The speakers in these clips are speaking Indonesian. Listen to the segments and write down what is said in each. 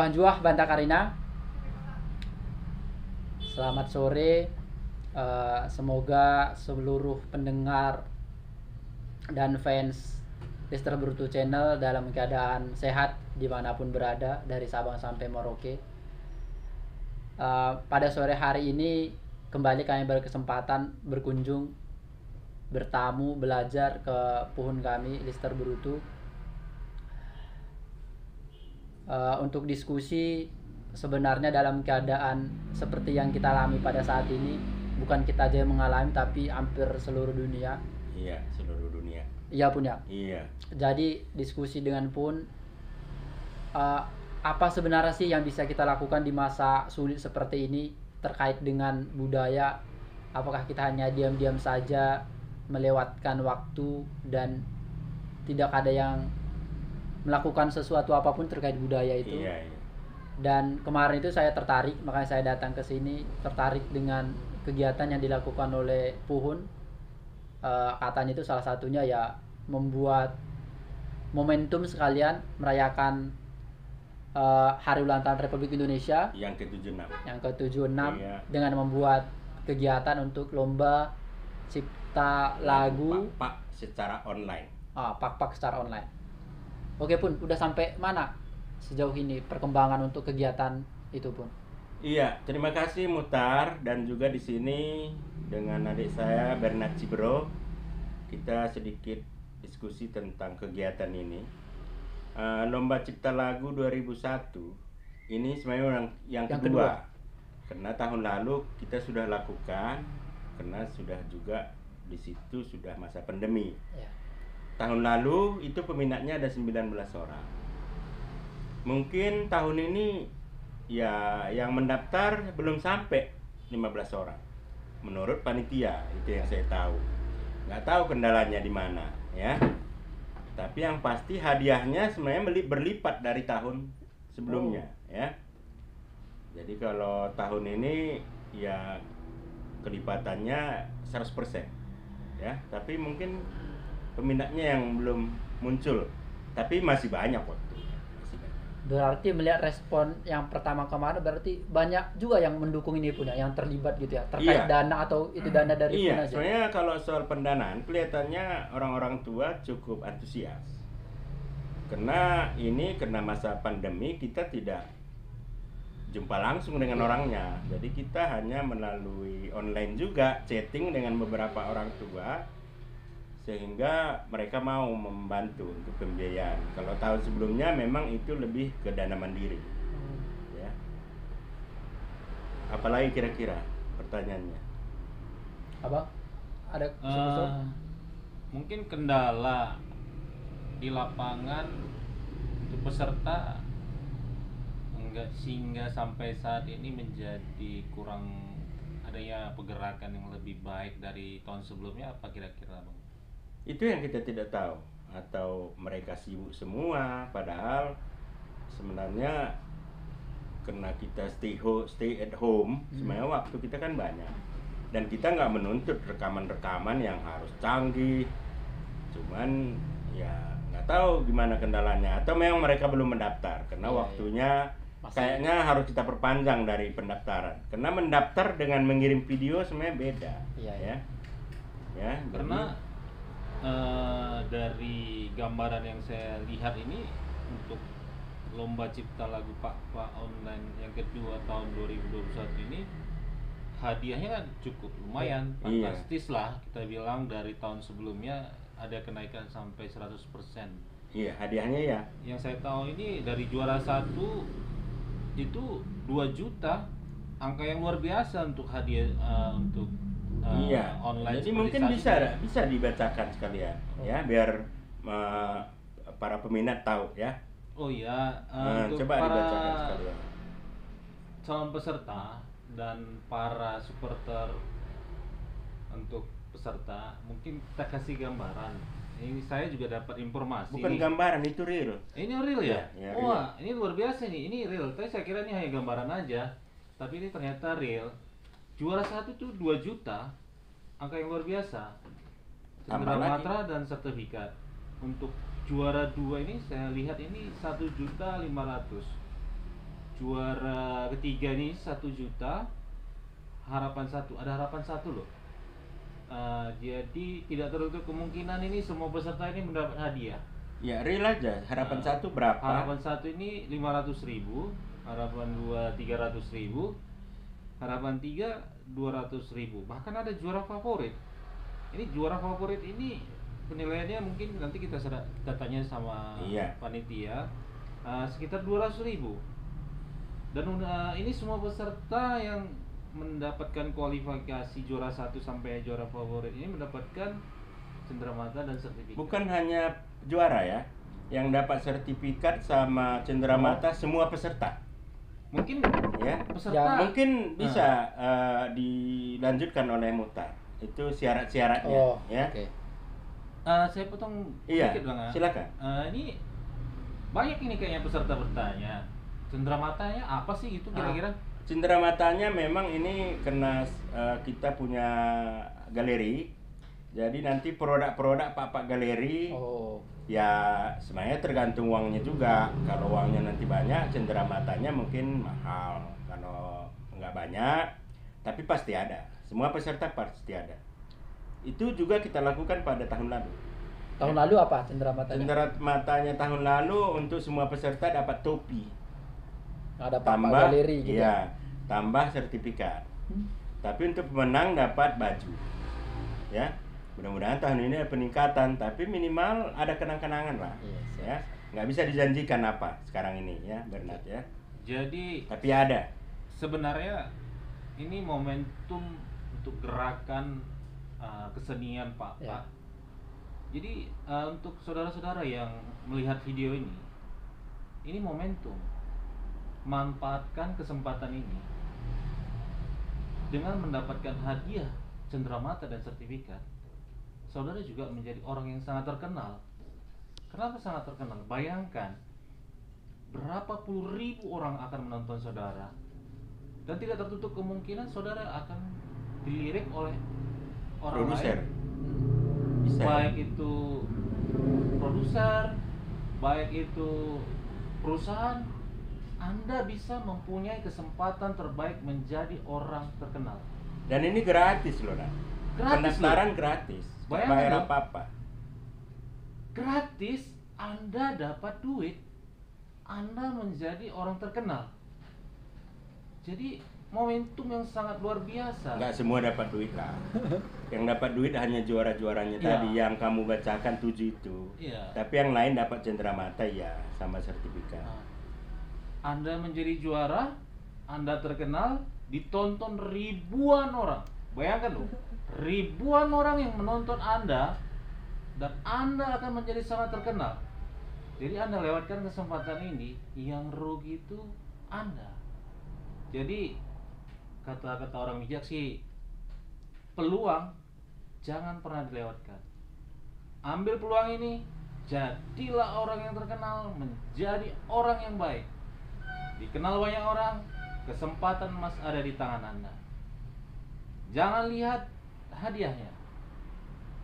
Bonjour Banta Karina. Selamat sore. Semoga seluruh pendengar dan fans Lister Bruto Channel dalam keadaan sehat dimanapun berada dari Sabang sampai Merauke. Pada sore hari ini kembali kami berkesempatan berkunjung, bertamu, belajar ke puhun kami Lister Bruto untuk diskusi. Sebenarnya dalam keadaan seperti yang kita alami pada saat ini, bukan kita aja yang mengalami tapi hampir seluruh dunia. Iya, seluruh dunia. Iya punya. Iya. Jadi diskusi dengan pun apa sebenarnya sih yang bisa kita lakukan di masa sulit seperti ini terkait dengan budaya? Apakah kita hanya diam-diam saja melewatkan waktu dan tidak ada yang melakukan sesuatu apapun terkait budaya itu? Iya. Dan kemarin itu saya tertarik, makanya saya datang ke sini, tertarik dengan kegiatan yang dilakukan oleh Puhun. Katanya itu salah satunya ya membuat momentum sekalian merayakan Hari Ulang Tahun Republik Indonesia yang ke-76. Yang ke-76 Iya. dengan membuat kegiatan untuk lomba cipta lagu Pak secara online. pak-pak secara online. Oke Pun, udah sampai mana sejauh ini perkembangan untuk kegiatan itu Pun? Iya, terima kasih Mutar, dan juga di sini dengan adik saya Bernard Cibro kita sedikit diskusi tentang kegiatan ini. Lomba Cipta Lagu 2001 ini sebenarnya yang kedua. Karena tahun lalu kita sudah lakukan, karena sudah juga di situ sudah masa pandemi. Ya. Tahun lalu itu peminatnya ada 19 orang. Mungkin tahun ini ya yang mendaftar belum sampai 15 orang. Menurut panitia, itu yang saya tahu. Nggak tahu kendalanya di mana, ya. Tapi yang pasti hadiahnya sebenarnya berlipat dari tahun sebelumnya, ya. Jadi kalau tahun ini ya kelipatannya 100%, ya. Tapi mungkin peminatnya yang belum muncul, tapi masih banyak waktu. Berarti melihat respon yang pertama kemarin, berarti banyak juga yang mendukung ini Pun ya, yang terlibat gitu ya, terkait dana atau itu dana dari Pun aja. Iya, soalnya kalau soal pendanaan kelihatannya orang-orang tua cukup antusias. Karena masa pandemi kita tidak jumpa langsung dengan orangnya. Jadi kita hanya melalui online juga, chatting dengan beberapa orang tua, sehingga mereka mau membantu untuk pembiayaan. Kalau tahun sebelumnya memang itu lebih ke dana mandiri, ya. Apalagi kira-kira pertanyaannya? Apa? Ada mungkin kendala di lapangan untuk peserta enggak, sehingga sampai saat ini menjadi kurang adanya pergerakan yang lebih baik dari tahun sebelumnya, apa kira-kira Bang? Itu yang kita tidak tahu, atau mereka sibuk semua, padahal sebenarnya karena kita stay at home, sebenarnya waktu kita kan banyak, dan kita nggak menuntut rekaman-rekaman yang harus canggih. Cuman ya nggak tahu gimana kendalanya, atau memang mereka belum mendaftar karena waktunya kayaknya harus kita perpanjang dari pendaftaran, karena mendaftar dengan mengirim video sebenarnya beda. Ya Karena dari gambaran yang saya lihat ini, untuk lomba cipta lagu Pak online yang kedua tahun 2021 ini hadiahnya kan cukup lumayan, fantastis lah kita bilang. Dari tahun sebelumnya ada kenaikan sampai 100%. Iya, hadiahnya ya. Yang saya tahu ini dari juara 1 itu 2 juta, angka yang luar biasa untuk hadiah untuk online. Jadi mungkin bisa dibacakan sekalian, ya, biar para peminat tahu, ya. Oh iya, untuk coba para dibacakan sekalian. Calon peserta dan para supporter untuk peserta, mungkin kita kasih gambaran. Ini saya juga dapat informasi. Bukan gambaran, itu real. Ini real ya? Ya, Wah, ini luar biasa nih. Ini real. Tapi saya kira ini hanya gambaran aja. Tapi ini ternyata real. Juara 1 tuh 2 juta. Angka yang luar biasa. Cendera matra dan sertifikat. Untuk juara 2 ini saya lihat ini 1.500.000. juara ketiga nih 1 juta, harapan 1, ada harapan 1 loh. Jadi tidak tertutup kemungkinan ini semua peserta ini mendapat hadiah. Ya, real aja. Harapan 1 berapa? Harapan 1 ini 500.000, harapan 2 300.000, harapan 3 200.000. Bahkan ada juara favorit. Ini juara favorit ini penilaiannya mungkin nanti kita tanya sama Iya. panitia, sekitar 200.000. Dan ini semua peserta yang mendapatkan kualifikasi juara 1 sampai juara favorit ini mendapatkan cenderamata dan sertifikat. Bukan hanya juara ya, yang dapat sertifikat sama cenderamata semua peserta. Mungkin Ya. peserta Ya, Mungkin bisa dilanjutkan oleh Muhtar. Itu syarat-syaratnya Oh, ya. oke. Saya potong Iya, sedikit Bang. silakan. Ini banyak ini kayaknya peserta bertanya, cendeраmatanya apa sih gitu kira-kira? Cendeраmatanya memang ini karena kita punya galeri. Jadi nanti produk-produk Pak galeri Oh, ya sebenarnya tergantung uangnya juga. Kalau uangnya nanti banyak, cendeраmatanya mungkin mahal. Kalau nggak banyak, tapi pasti ada. Semua peserta pasti ada. Itu juga kita lakukan pada tahun lalu. tahun lalu apa cenderamata? Cendeраmatanya tahun lalu untuk semua peserta dapat topi. Ada Pak Tambah galeri gitu. iya, tambah sertifikat. Tapi untuk pemenang dapat baju. Ya. Mudah-mudahan tahun ini ada peningkatan, tapi minimal ada kenang-kenangan lah. Yes, Ya. Nggak bisa dijanjikan apa sekarang ini ya, Bernard ya. Jadi Tapi ada. sebenarnya ini momentum untuk gerakan kesenian Pak. Ya. Jadi untuk saudara-saudara yang melihat video ini momentum. Manfaatkan kesempatan ini dengan mendapatkan hadiah cenderamata dan sertifikat. Saudara juga menjadi orang yang sangat terkenal. Kenapa sangat terkenal? Bayangkan berapa puluh ribu orang akan menonton saudara, dan tidak tertutup kemungkinan saudara akan dilirik oleh orang Produser. lain, Bisa. baik itu produser, baik itu perusahaan. Anda bisa mempunyai kesempatan terbaik menjadi orang terkenal. Dan ini gratis loh, Nak. Gratis Pendaftaran gratis. Nggak Bayangkan bayar loh. apa-apa. Gratis, Anda dapat duit, Anda menjadi orang terkenal. Jadi momentum yang sangat luar biasa. Nggak semua dapat duit lah. Yang dapat duit hanya juara-juaranya Iya. tadi yang kamu bacakan 7 itu. Iya. Tapi yang lain dapat cenderamata ya sama sertifikat. Nah, Anda menjadi juara, Anda terkenal, ditonton ribuan orang. Bayangkan loh, ribuan orang yang menonton Anda, dan Anda akan menjadi sangat terkenal. Jadi Anda lewatkan kesempatan ini, yang rugi itu Anda. Jadi kata-kata orang bijak sih, peluang jangan pernah dilewatkan. Ambil peluang ini, jadilah orang yang terkenal, menjadi orang yang baik. Dikenal banyak orang, kesempatan emas ada di tangan Anda. Jangan lihat hadiahnya,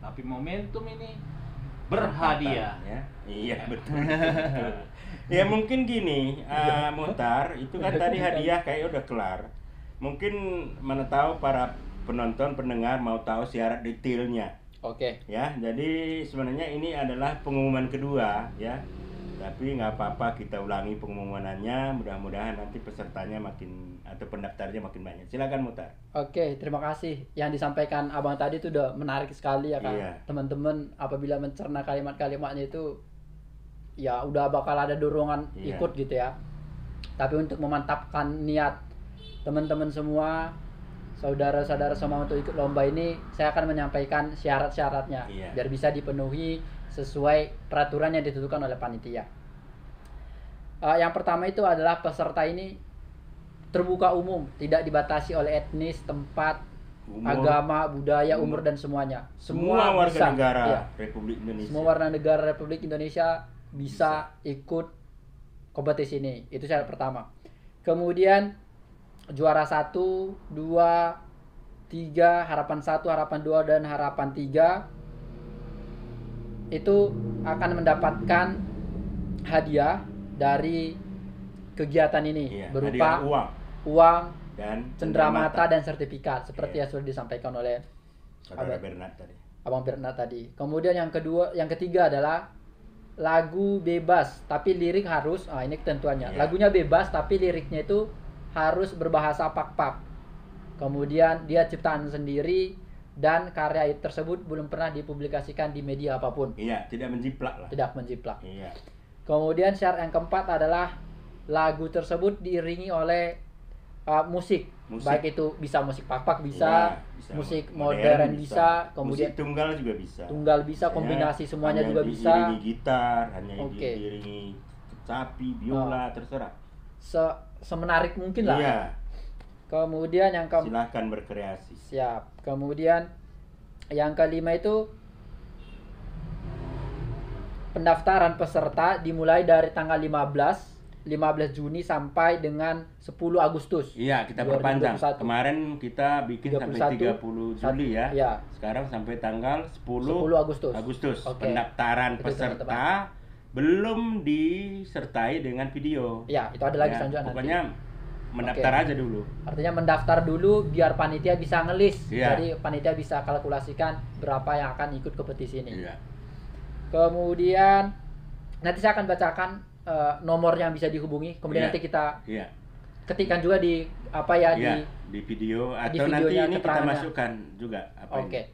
tapi momentum ini berhadiah. Ya. Iya betul. Ya mungkin gini, Muhtar, itu kan tadi hadiah kayak udah kelar. Mungkin mana tahu para penonton pendengar mau tahu syarat detailnya. Oke. Ya, jadi sebenarnya ini adalah pengumuman kedua ya. Tapi nggak apa-apa kita ulangi pengumumanannya, mudah-mudahan nanti pesertanya makin atau pendaftarnya makin banyak. Silakan Muhtar. Oke, terima kasih. Yang disampaikan Abang tadi itu udah menarik sekali ya kan. Iya. Teman-teman apabila mencerna kalimat-kalimatnya itu ya udah bakal ada dorongan Iya. ikut gitu ya. Tapi untuk memantapkan niat teman-teman semua, saudara-saudara semua untuk ikut lomba ini, saya akan menyampaikan syarat-syaratnya Iya. biar bisa dipenuhi sesuai peraturan yang ditentukan oleh panitia. Yang pertama itu adalah peserta ini terbuka umum, tidak dibatasi oleh etnis, tempat, Umur, agama, budaya, umur. umur dan semuanya. semua warga bisa, negara iya. Republik Indonesia. Semua warga negara Republik Indonesia bisa ikut kompetisi ini. Itu syarat pertama. Kemudian juara 1, 2, 3, harapan 1, harapan 2 dan harapan 3 itu akan mendapatkan hadiah dari kegiatan ini Iya, berupa hadiah uang, dan cenderamata dan sertifikat seperti Iya. yang sudah disampaikan oleh Saudara Bernard tadi. Abang Bernard tadi. Kemudian yang ketiga adalah lagu bebas tapi lirik harus, ini ketentuannya. Iya. Lagunya bebas tapi liriknya itu harus berbahasa Pak-Pak. Kemudian dia ciptaan sendiri dan karya tersebut belum pernah dipublikasikan di media apapun. Iya, tidak menjiplak lah. Tidak menjiplak. Iya. Kemudian syarat yang keempat adalah lagu tersebut diiringi oleh musik. Musik. Baik itu bisa musik Pak-Pak bisa, Iya, bisa. musik modern bisa, kemudian musik tunggal juga bisa. tunggal bisa, Misalnya, kombinasi semuanya hanya juga bisa. diiringi gitar, hanya Oke. diiringi sapi, biola, terserah. Semenarik mungkin lah. Iya, Kemudian yang silahkan berkreasi. siap. Kemudian yang kelima itu pendaftaran peserta dimulai dari tanggal 15 Juni sampai dengan 10 Agustus. Iya, kita 2021. perpanjang. Kemarin kita bikin sampai 30 Juli ya. Iya. Sekarang sampai tanggal 10 Agustus. Oke. Pendaftaran Itu peserta belum disertai dengan video. Ya, itu ada lagi Ya, selanjutnya nanti. pokoknya mendaftar aja dulu. Artinya mendaftar dulu biar panitia bisa ngelis. Iya. Jadi panitia bisa kalkulasikan berapa yang akan ikut kompetisi ini. Iya. Kemudian nanti saya akan bacakan nomor yang bisa dihubungi. Kemudian Iya. nanti kita Iya. ketikkan juga di apa ya Iya, di di video di atau nanti videonya ini kita keterangannya. masukkan juga apa Oke. ini?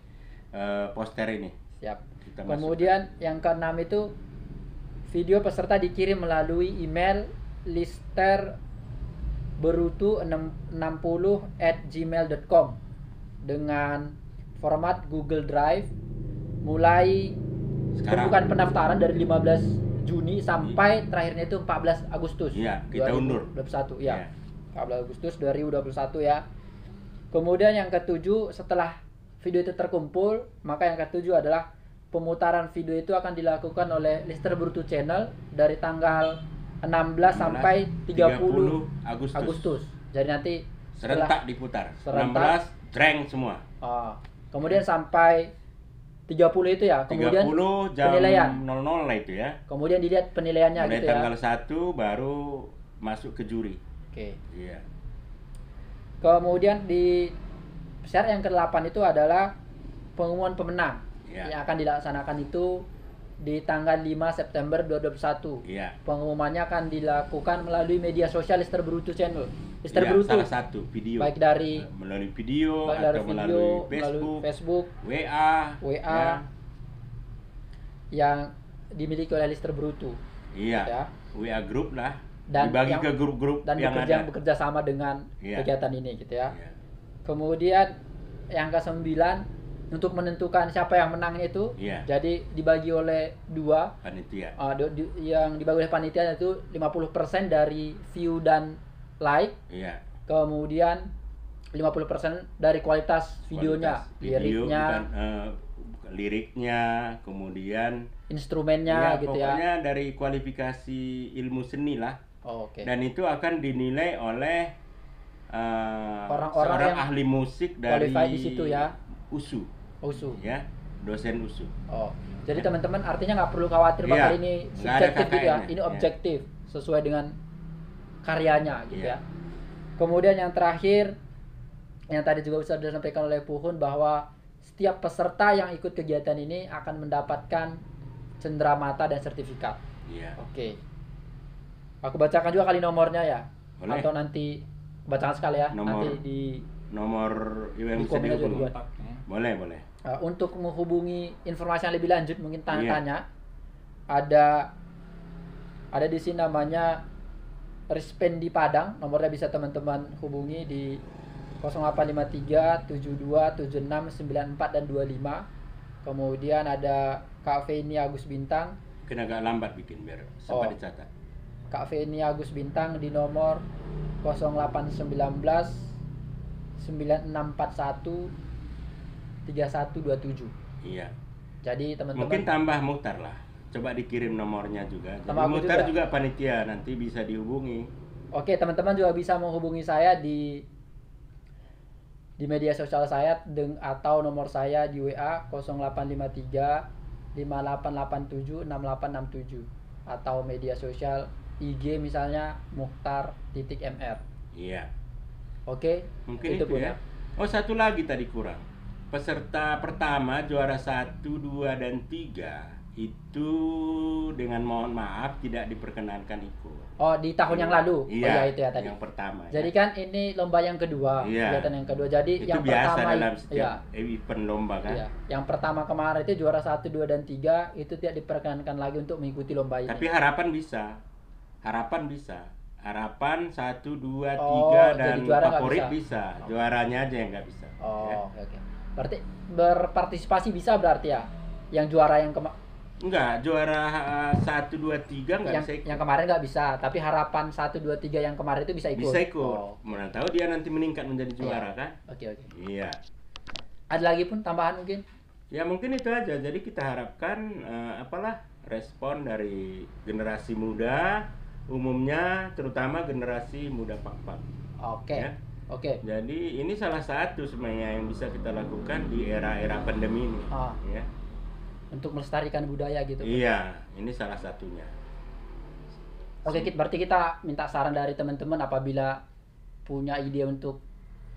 Poster ini. Siap. Kita Kemudian yang keenam itu video peserta dikirim melalui email listerberutu60@gmail.com dengan format Google Drive mulai Sekarang. pembukaan pendaftaran dari 15 Juni sampai terakhirnya itu 14 Agustus. Iya, kita undur. 2021 ya. Iya. 14 Agustus 2021 ya. Kemudian yang ketujuh, setelah video itu terkumpul, maka yang ketujuh adalah pemutaran video itu akan dilakukan oleh Lister Brutu Channel dari tanggal 16 sampai 30 Agustus. Jadi nanti serentak diputar. serentak. 16 jreng semua. Kemudian sampai 30 itu ya. Kemudian 30 jam penilaian. 00 lah itu ya. Kemudian dilihat penilaiannya Mulai gitu ya. tanggal 1 baru masuk ke juri. Oke. Iya. Kemudian di syarat yang ke-8 itu adalah pengumuman pemenang Iya. yang akan dilaksanakan itu di tanggal 5 September 2021. Iya. Pengumumannya akan dilakukan melalui media sosial Lister Brutu Channel. Lister Iya, Brutu salah satu video. baik dari melalui video baik dari atau video, melalui Facebook, Facebook, WA, WA ya. yang dimiliki oleh Lister Brutu. Iya. Ya. WA grup lah. Dan Dibagi yang- ke grup-grup Dan yang ada. bekerja sama dengan Iya. kegiatan ini gitu ya. Iya. Kemudian yang ke-9 untuk menentukan siapa yang menang itu, Iya. jadi dibagi oleh dua. Panitia. Yang dibagi oleh panitia itu 50% dari view dan like, Iya. kemudian 50% dari kualitas videonya, Kualitas video, liriknya, bukan liriknya, kemudian instrumennya ya, gitu ya. pokoknya dari kualifikasi ilmu seni lah. Oke. Dan itu akan dinilai oleh Orang-orang seorang yang ahli musik dari qualified di situ ya. USU, Usu. ya, dosen USU. Oh, jadi Ya. teman-teman artinya nggak perlu khawatir Iya, bakal ini nggak ada subjektif gitu ya. KKN-nya. Ini Iya. objektif sesuai dengan karyanya gitu Iya. ya. Kemudian yang terakhir yang tadi juga sudah disampaikan oleh Puhun bahwa setiap peserta yang ikut kegiatan ini akan mendapatkan cenderamata dan sertifikat. Iya. Oke. Aku bacakan juga kali nomornya ya. Boleh. Atau nanti bacakan sekali ya. Nomor Nanti di Nomor yang Di bisa komen aja dihubungi. duluan. Boleh, boleh. Untuk menghubungi informasi yang lebih lanjut mungkin Iya. tanya-tanya ada di sini namanya Rispendi Padang, nomornya bisa teman-teman hubungi di 0853 72 76 94 dan 25. Kemudian ada Kak Feni Agus Bintang, Kena agak lambat bikin biar Oh. sempat dicatat. Kak Feni Agus Bintang di nomor 0819 9641 3127. Iya. Jadi teman-teman Mungkin tambah Muhtar lah. Coba dikirim nomornya juga. Jadi Tambah aku Muhtar juga. juga panitia, nanti bisa dihubungi. Oke, teman-teman juga bisa menghubungi saya di media sosial saya atau nomor saya di WA 0853 5887 6867 atau media sosial IG misalnya Mukhtar.mr. Iya. Oke, Mungkin itu itu punya. ya. Oh, satu lagi tadi kurang. Peserta pertama juara 1, 2, dan 3 itu dengan mohon maaf tidak diperkenankan ikut. Oh, di tahun yang lalu. Iya, Oh ya itu ya tadi. yang pertama. Jadi ya. kan ini lomba yang kedua, Iya. kegiatan yang kedua. Jadi Itu yang biasa pertama dalam iya, setiap event lomba kan. iya. Yang pertama kemarin itu juara 1, 2, dan 3 itu tidak diperkenankan lagi untuk mengikuti lomba ini. Tapi harapan bisa. Harapan bisa. Harapan 1, 2, Oh, 3 jadi dan juara nggak favorit bisa. bisa. Juaranya aja yang nggak bisa. Oh, ya. oke. Berarti berpartisipasi bisa berarti ya. Yang juara yang Enggak, juara 1, 2, 3 nggak yang, bisa ikut. yang kemarin nggak bisa, tapi harapan 1, 2, 3 yang kemarin itu bisa ikut. Bisa ikut. Oh, Mana tahu dia nanti meningkat menjadi juara Iya. kan? Oke. Iya. Ada lagi pun tambahan mungkin? Ya mungkin itu aja. Jadi kita harapkan respon dari generasi muda umumnya, terutama generasi muda Pak-Pak. Oke. Ya. Oke. Jadi ini salah satu sebenarnya yang bisa kita lakukan di era-era pandemi ini. Ah. Ya. Untuk melestarikan budaya gitu. Iya, ini salah satunya. Oke, berarti kita minta saran dari teman-teman apabila punya ide untuk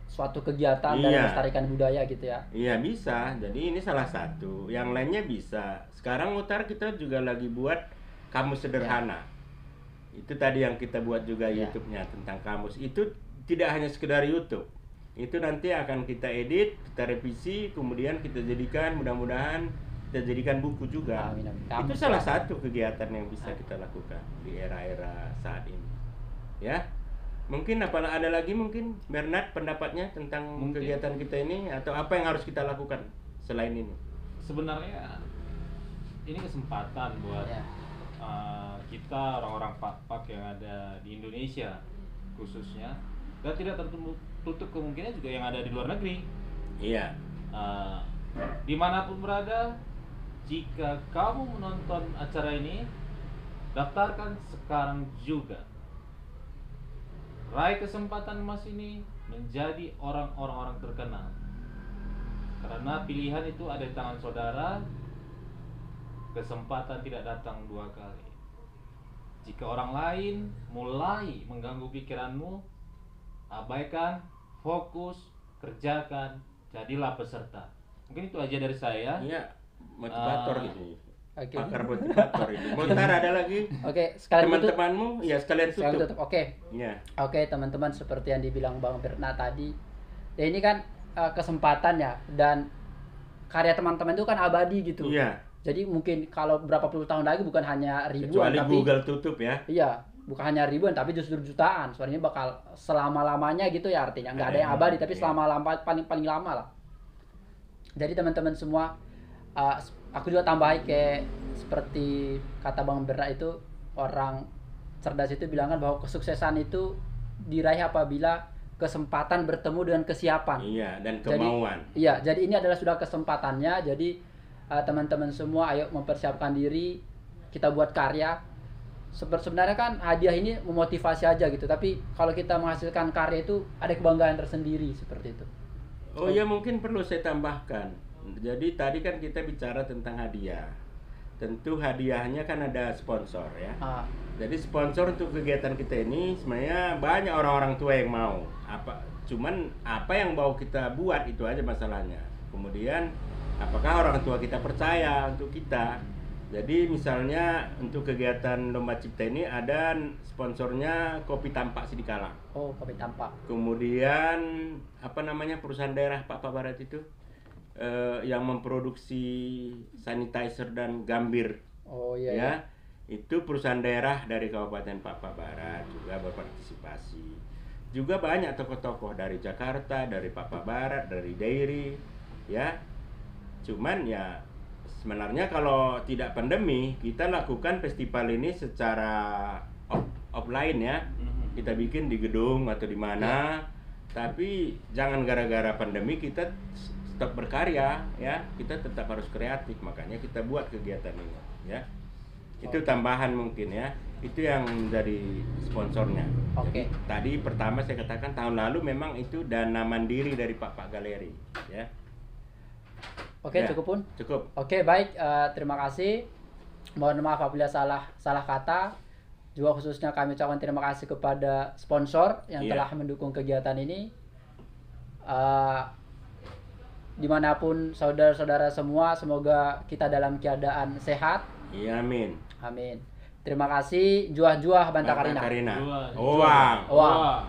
suatu kegiatan dan Iya. melestarikan budaya gitu ya. Iya bisa. Jadi ini salah satu. Yang lainnya bisa. Sekarang Mukhtar kita juga lagi buat kamus sederhana. Itu tadi yang kita buat juga Iya. YouTube-nya tentang kamus. Itu tidak hanya sekedar YouTube. Itu nanti akan kita edit, kita revisi, kemudian kita jadikan mudah-mudahan kita jadikan buku juga. Amin, amin. Itu Kamus salah ya. satu kegiatan yang bisa kita lakukan di era-era saat ini. Ya. Mungkin ada lagi mungkin Bernard pendapatnya tentang Mungkin. kegiatan kita ini atau apa yang harus kita lakukan selain ini? Sebenarnya ini kesempatan buat Ya. kita orang-orang Pak-Pak yang ada di Indonesia khususnya, dan tidak tertutup kemungkinan juga yang ada di luar negeri. Iya. Dimanapun berada, jika kamu menonton acara ini, daftarkan sekarang juga. Raih kesempatan emas ini menjadi orang-orang terkenal. Karena pilihan itu ada di tangan saudara. Kesempatan tidak datang dua kali. Jika orang lain mulai mengganggu pikiranmu, abaikan, fokus, kerjakan, jadilah peserta. Mungkin itu aja dari saya. Iya, motivator gitu. Oke. Pakar motivator itu. Mukhtar ada lagi? Oke, sekalian tutup. Teman-temanmu ya sekalian Sekalian tutup. tutup. Oke. Iya. Oke, teman-teman, seperti yang dibilang Bang Berna tadi. Ya ini kan kesempatan ya, dan karya teman-teman itu kan abadi gitu. Iya. Jadi mungkin kalau berapa puluh tahun lagi bukan hanya ribuan, Kecuali tapi Google tutup ya. iya, bukan hanya ribuan tapi justru jutaan. Soalnya bakal selama-lamanya gitu ya, artinya nggak ada yang abadi tapi Iya. selama-lama paling lama lah. Jadi teman-teman semua, aku juga tambahin kayak seperti kata Bang Berna itu, orang cerdas itu bilang kan bahwa kesuksesan itu diraih apabila kesempatan bertemu dengan kesiapan. Iya, dan Jadi- kemauan. Iya, jadi ini adalah sudah kesempatannya. Jadi teman-teman semua ayo mempersiapkan diri, kita buat karya. Sebenarnya kan hadiah ini memotivasi aja gitu, tapi kalau kita menghasilkan karya itu ada kebanggaan tersendiri seperti itu. Oh ya, mungkin perlu saya tambahkan. Jadi tadi kan kita bicara tentang hadiah. Tentu hadiahnya kan ada sponsor ya. Ah, Jadi sponsor untuk kegiatan kita ini sebenarnya banyak orang-orang tua yang mau. Cuman apa yang mau kita buat itu aja masalahnya. Kemudian apakah orang tua kita percaya untuk kita? Jadi misalnya untuk kegiatan Lomba Cipta ini ada sponsornya Kopi Tampak Sidikalang. oh, kopi tampak. Kemudian apa namanya perusahaan daerah Pak Barat itu yang memproduksi sanitizer dan gambir. Oh iya. Ya, Iya. itu perusahaan daerah dari Kabupaten Papua Barat juga berpartisipasi. Juga banyak tokoh-tokoh dari Jakarta, dari Papua Barat, dari Dairi, ya. Cuman ya sebenarnya kalau tidak pandemi, kita lakukan festival ini secara offline ya. Kita bikin di gedung atau di mana. Tapi jangan gara-gara pandemi kita stop berkarya ya. Kita tetap harus kreatif, makanya kita buat kegiatan ini ya. Itu tambahan mungkin ya. Itu yang dari sponsornya. Oke. Jadi, tadi pertama saya katakan tahun lalu memang itu dana mandiri dari Pak Galeri ya. Oke, Ya, cukup pun. Cukup. Oke, baik. Terima kasih. Mohon maaf apabila salah kata. Juga khususnya kami ucapkan terima kasih kepada sponsor yang Iya. telah mendukung kegiatan ini. Eh, Dimanapun saudara-saudara semua, semoga kita dalam keadaan sehat. Iya, amin. Amin. Terima kasih. Juah-juah Banta Karina. Karina. Jual. Owang. Wah.